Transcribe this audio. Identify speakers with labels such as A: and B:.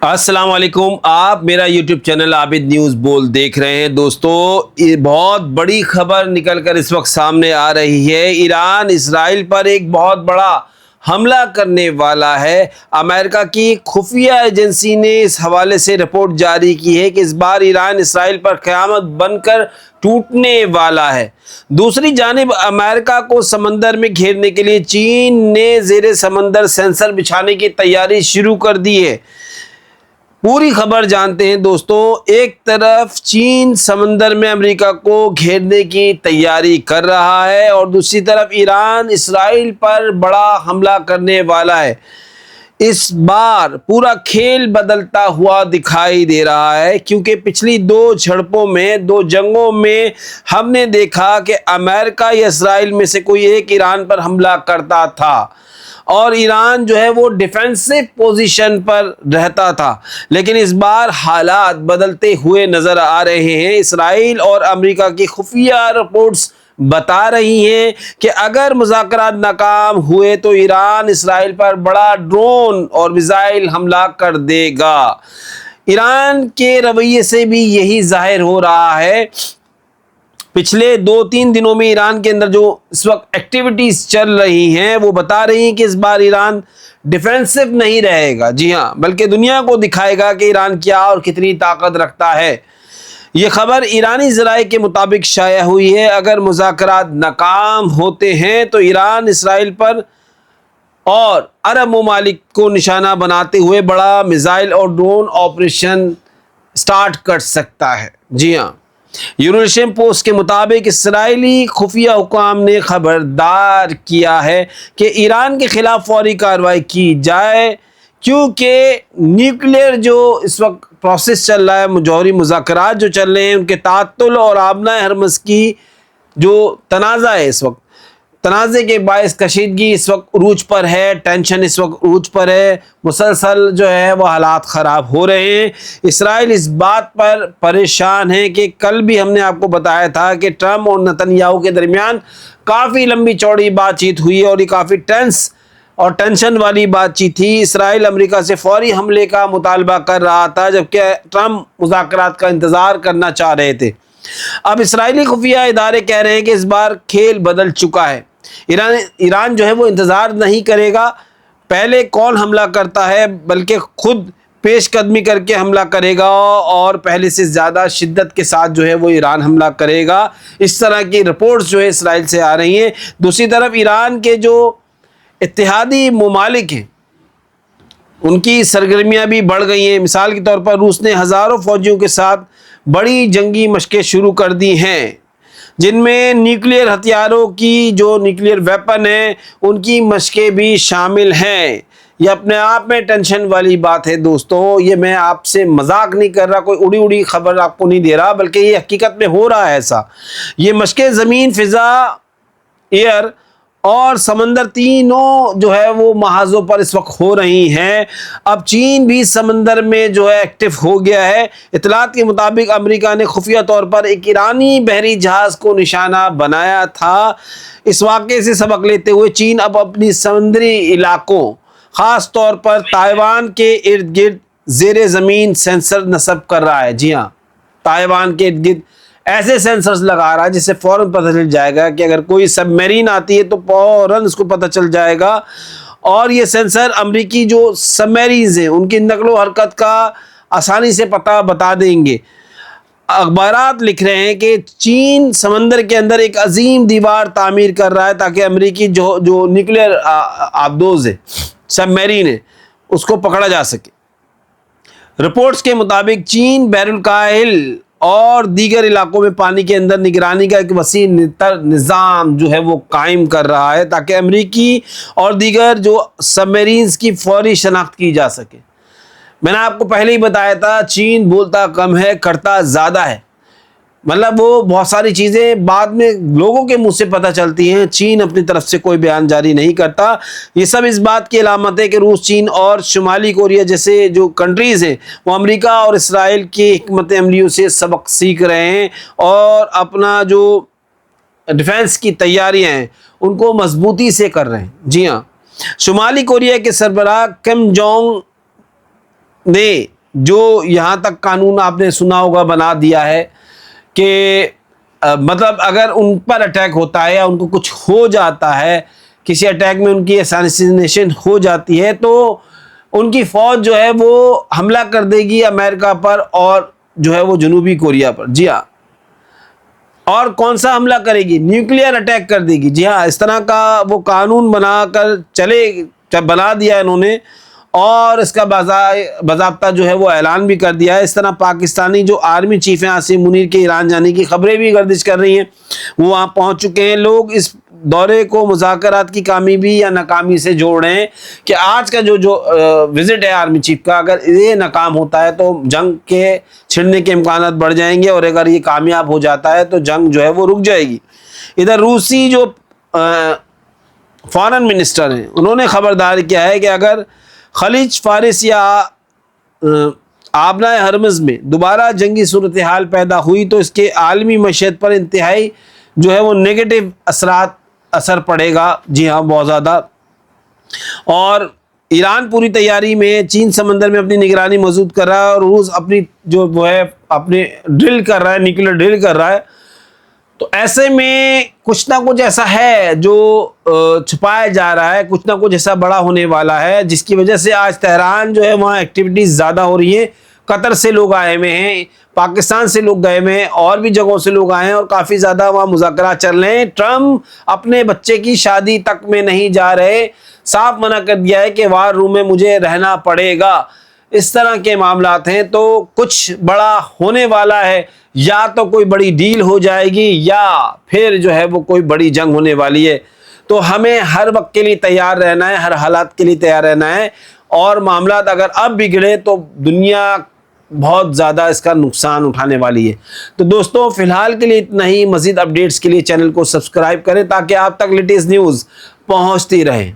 A: السلام علیکم، آپ میرا یوٹیوب چینل عابد نیوز بول دیکھ رہے ہیں۔ دوستو، یہ بہت بڑی خبر نکل کر اس وقت سامنے آ رہی ہے۔ ایران اسرائیل پر ایک بہت بڑا حملہ کرنے والا ہے۔ امریکہ کی خفیہ ایجنسی نے اس حوالے سے رپورٹ جاری کی ہے کہ اس بار ایران اسرائیل پر قیامت بن کر ٹوٹنے والا ہے۔ دوسری جانب امریکہ کو سمندر میں گھیرنے کے لیے چین نے زیر سمندر سینسر بچھانے کی تیاری شروع کر دی ہے۔ پوری خبر جانتے ہیں دوستو۔ ایک طرف چین سمندر میں امریکہ کو گھیرنے کی تیاری کر رہا ہے اور دوسری طرف ایران اسرائیل پر بڑا حملہ کرنے والا ہے۔ اس بار پورا کھیل بدلتا ہوا دکھائی دے رہا ہے، کیونکہ پچھلی دو جنگوں میں ہم نے دیکھا کہ امریکہ یا اسرائیل میں سے کوئی ایک ایران پر حملہ کرتا تھا اور ایران جو ہے وہ ڈیفینسو پوزیشن پر رہتا تھا، لیکن اس بار حالات بدلتے ہوئے نظر آ رہے ہیں۔ اسرائیل اور امریکہ کی خفیہ رپورٹس بتا رہی ہیں کہ اگر مذاکرات ناکام ہوئے تو ایران اسرائیل پر بڑا ڈرون اور میزائل حملہ کر دے گا۔ ایران کے رویے سے بھی یہی ظاہر ہو رہا ہے۔ پچھلے 2-3 دنوں میں ایران کے اندر جو اس وقت ایکٹیویٹیز چل رہی ہیں وہ بتا رہی ہیں کہ اس بار ایران ڈیفینسو نہیں رہے گا، جی ہاں، بلکہ دنیا کو دکھائے گا کہ ایران کیا اور کتنی طاقت رکھتا ہے۔ یہ خبر ایرانی ذرائع کے مطابق شائع ہوئی ہے۔ اگر مذاکرات ناکام ہوتے ہیں تو ایران اسرائیل پر اور عرب ممالک کو نشانہ بناتے ہوئے بڑا میزائل اور ڈرون آپریشن سٹارٹ کر سکتا ہے، جی ہاں۔ یروشلم پوسٹ کے مطابق اسرائیلی خفیہ حکام نے خبردار کیا ہے کہ ایران کے خلاف فوری کارروائی کی جائے، کیونکہ نیوکلیئر جو اس وقت پروسیس چل رہا ہے، جوہری مذاکرات جو چل رہے ہیں، ان کے تعطل اور آبنہ ہرمز کی جو تنازع ہے، اس وقت تنازع کے باعث کشیدگی اس وقت عروج پر ہے، ٹینشن اس وقت عروج پر ہے، مسلسل جو ہے وہ حالات خراب ہو رہے ہیں۔ اسرائیل اس بات پر پریشان ہے کہ کل بھی ہم نے آپ کو بتایا تھا کہ ٹرمپ اور نتنیاہو کے درمیان کافی لمبی چوڑی بات چیت ہوئی اور یہ کافی ٹینس اور ٹینشن والی بات چیت تھی۔ اسرائیل امریکہ سے فوری حملے کا مطالبہ کر رہا تھا، جبکہ ٹرمپ مذاکرات کا انتظار کرنا چاہ رہے تھے۔ اب اسرائیلی خفیہ ادارے کہہ رہے ہیں کہ اس بار کھیل بدل چکا ہے۔ ایران جو ہے وہ انتظار نہیں کرے گا پہلے کون حملہ کرتا ہے، بلکہ خود پیش قدمی کر کے حملہ کرے گا اور پہلے سے زیادہ شدت کے ساتھ جو ہے وہ ایران حملہ کرے گا۔ اس طرح کی رپورٹس جو ہے اسرائیل سے آ رہی ہیں۔ دوسری طرف ایران کے جو اتحادی ممالک ہیں ان کی سرگرمیاں بھی بڑھ گئی ہیں۔ مثال کے طور پر روس نے ہزاروں فوجیوں کے ساتھ بڑی جنگی مشقیں شروع کر دی ہیں، جن میں نیوکلیئر ہتھیاروں کی جو نیوکلیئر ویپن ہیں ان کی مشقیں بھی شامل ہیں۔ یہ اپنے آپ میں ٹینشن والی بات ہے دوستو۔ یہ میں آپ سے مذاق نہیں کر رہا، کوئی اڑی اڑی خبر آپ کو نہیں دے رہا، بلکہ یہ حقیقت میں ہو رہا ہے ایسا۔ یہ مشقیں زمین، فضا، ایئر اور سمندر تینوں جو ہے وہ محاذوں پر اس وقت ہو رہی ہیں۔ اب چین بھی سمندر میں جو ہے ایکٹیو ہو گیا ہے۔ اطلاعات کے مطابق امریکہ نے خفیہ طور پر ایک ایرانی بحری جہاز کو نشانہ بنایا تھا۔ اس واقعے سے سبق لیتے ہوئے چین اب اپنی سمندری علاقوں، خاص طور پر تائیوان کے ارد گرد زیر زمین سینسر نصب کر رہا ہے، جی ہاں، تائیوان کے ارد گرد ایسے سینسرز لگا رہا ہے جس سے فوراً پتہ چل جائے گا کہ اگر کوئی سب میرین آتی ہے تو فوراً اس کو پتہ چل جائے گا، اور یہ سینسر امریکی جو سب میرینز ہیں ان کی نقل و حرکت کا آسانی سے پتہ بتا دیں گے۔ اخبارات لکھ رہے ہیں کہ چین سمندر کے اندر ایک عظیم دیوار تعمیر کر رہا ہے تاکہ امریکی جو نیوکلیئر آبدوز ہے، سب میرین ہے، اس کو پکڑا جا سکے۔ رپورٹس کے مطابق چین بحر الکاہل اور دیگر علاقوں میں پانی کے اندر نگرانی کا ایک وسیع نظام جو ہے وہ قائم کر رہا ہے تاکہ امریکی اور دیگر جو سب میرینز کی فوری شناخت کی جا سکے۔ میں نے آپ کو پہلے ہی بتایا تھا، چین بولتا کم ہے، کرتا زیادہ ہے۔ مطلب وہ بہت ساری چیزیں بعد میں لوگوں کے منہ سے پتہ چلتی ہیں، چین اپنی طرف سے کوئی بیان جاری نہیں کرتا۔ یہ سب اس بات کی علامت ہے کہ روس، چین اور شمالی کوریا جیسے جو کنٹریز ہیں وہ امریکہ اور اسرائیل کی حکمت عملیوں سے سبق سیکھ رہے ہیں اور اپنا جو ڈیفینس کی تیاریاں ہیں ان کو مضبوطی سے کر رہے ہیں، جی ہاں۔ شمالی کوریا کے سربراہ کم جونگ نے جو یہاں تک قانون آپ نے سنا ہوگا بنا دیا ہے کہ مطلب اگر ان پر اٹیک ہوتا ہے یا ان کو کچھ ہو جاتا ہے، کسی اٹیک میں ان کی اساسینیشن ہو جاتی ہے، تو ان کی فوج جو ہے وہ حملہ کر دے گی امریکہ پر اور جو ہے وہ جنوبی کوریا پر. جی ہاں، اور کون سا حملہ کرے گی؟ نیوکلیئر اٹیک کر دے گی. جی ہاں، اس طرح کا وہ قانون بنا دیا انہوں نے، اور اس کا باضابطہ جو ہے وہ اعلان بھی کر دیا ہے. اس طرح پاکستانی جو آرمی چیف ہیں عاصم منیر کے ایران جانے کی خبریں بھی گردش کر رہی ہیں، وہ وہاں پہنچ چکے ہیں. لوگ اس دورے کو مذاکرات کی کامیابی یا ناکامی سے جوڑ رہے ہیں کہ آج کا جو وزٹ ہے آرمی چیف کا، اگر یہ ناکام ہوتا ہے تو جنگ کے چھڑنے کے امکانات بڑھ جائیں گے، اور اگر یہ کامیاب ہو جاتا ہے تو جنگ جو ہے وہ رک جائے گی. ادھر روسی جو فارن منسٹر ہیں، انہوں نے خبردار کیا ہے کہ اگر خلیج فارس یا آبنائے ہرمز میں دوبارہ جنگی صورتحال پیدا ہوئی تو اس کے عالمی معیشت پر انتہائی جو ہے وہ نیگیٹو اثر پڑے گا. جی ہاں، بہت زیادہ. اور ایران پوری تیاری میں، چین سمندر میں اپنی نگرانی مضبوط کر رہا ہے، اور روس اپنی جو وہ ہے اپنے ڈرل کر رہا ہے، نیوکلیر ڈرل کر رہا ہے. تو ایسے میں کچھ نہ کچھ ایسا ہے جو چھپایا جا رہا ہے، کچھ نہ کچھ ایسا بڑا ہونے والا ہے، جس کی وجہ سے آج تہران جو ہے وہاں ایکٹیویٹیز زیادہ ہو رہی ہیں. قطر سے لوگ آئے ہوئے ہیں، پاکستان سے لوگ گئے ہوئے ہیں، اور بھی جگہوں سے لوگ آئے ہیں، اور کافی زیادہ وہاں مذاکرات چل رہے ہیں. ٹرمپ اپنے بچے کی شادی تک میں نہیں جا رہے، صاف منع کر دیا ہے کہ وار روم میں مجھے رہنا پڑے گا. اس طرح کے معاملات ہیں. تو کچھ بڑا ہونے والا ہے، یا تو کوئی بڑی ڈیل ہو جائے گی یا پھر جو ہے وہ کوئی بڑی جنگ ہونے والی ہے. تو ہمیں ہر وقت کے لیے تیار رہنا ہے، ہر حالات کے لیے تیار رہنا ہے. اور معاملات اگر اب بگڑے تو دنیا بہت زیادہ اس کا نقصان اٹھانے والی ہے. تو دوستوں، فی الحال کے لیے اتنا ہی. مزید اپڈیٹس کے لیے چینل کو سبسکرائب کریں تاکہ آپ تک لیٹسٹ نیوز پہنچتی رہے.